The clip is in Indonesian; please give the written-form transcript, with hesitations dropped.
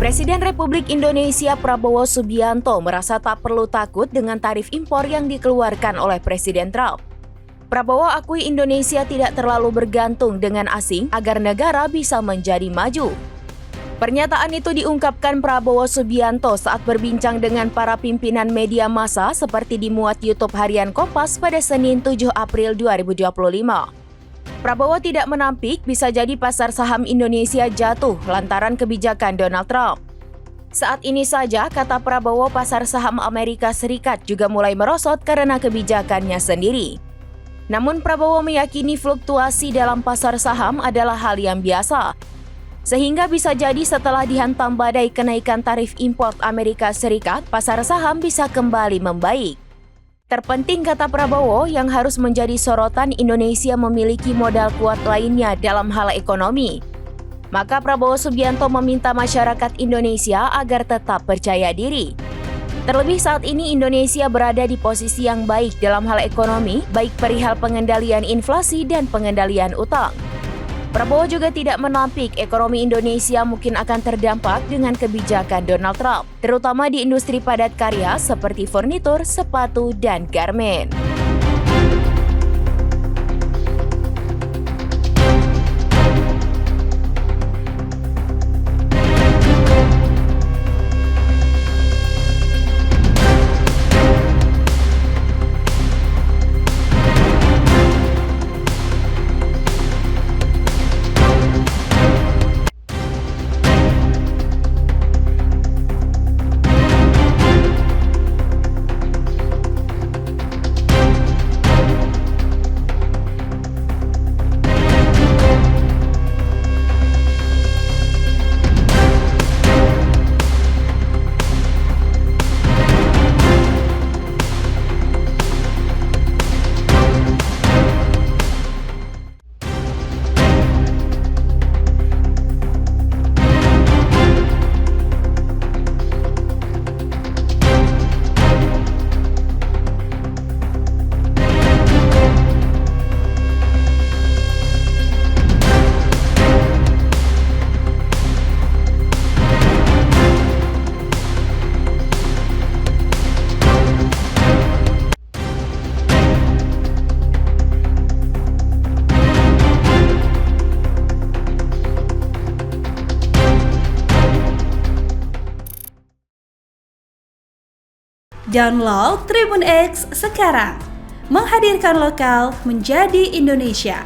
Presiden Republik Indonesia Prabowo Subianto merasa tak perlu takut dengan tarif impor yang dikeluarkan oleh Presiden Trump. Prabowo akui Indonesia tidak terlalu bergantung dengan asing agar negara bisa menjadi maju. Pernyataan itu diungkapkan Prabowo Subianto saat berbincang dengan para pimpinan media massa seperti dimuat YouTube Harian Kompas pada Senin 7 April 2025. Prabowo tidak menampik bisa jadi pasar saham Indonesia jatuh lantaran kebijakan Donald Trump. Saat ini saja, kata Prabowo, pasar saham Amerika Serikat juga mulai merosot karena kebijakannya sendiri. Namun Prabowo meyakini fluktuasi dalam pasar saham adalah hal yang biasa, sehingga bisa jadi setelah dihantam badai kenaikan tarif impor Amerika Serikat, pasar saham bisa kembali membaik. Terpenting, kata Prabowo, yang harus menjadi sorotan Indonesia memiliki modal kuat lainnya dalam hal ekonomi. Maka Prabowo Subianto meminta masyarakat Indonesia agar tetap percaya diri. Terlebih saat ini Indonesia berada di posisi yang baik dalam hal ekonomi, baik perihal pengendalian inflasi dan pengendalian utang. Prabowo juga tidak menampik ekonomi Indonesia mungkin akan terdampak dengan kebijakan Donald Trump, terutama di industri padat karya seperti furnitur, sepatu, dan garmen. Download Tribun X sekarang, menghadirkan lokal menjadi Indonesia.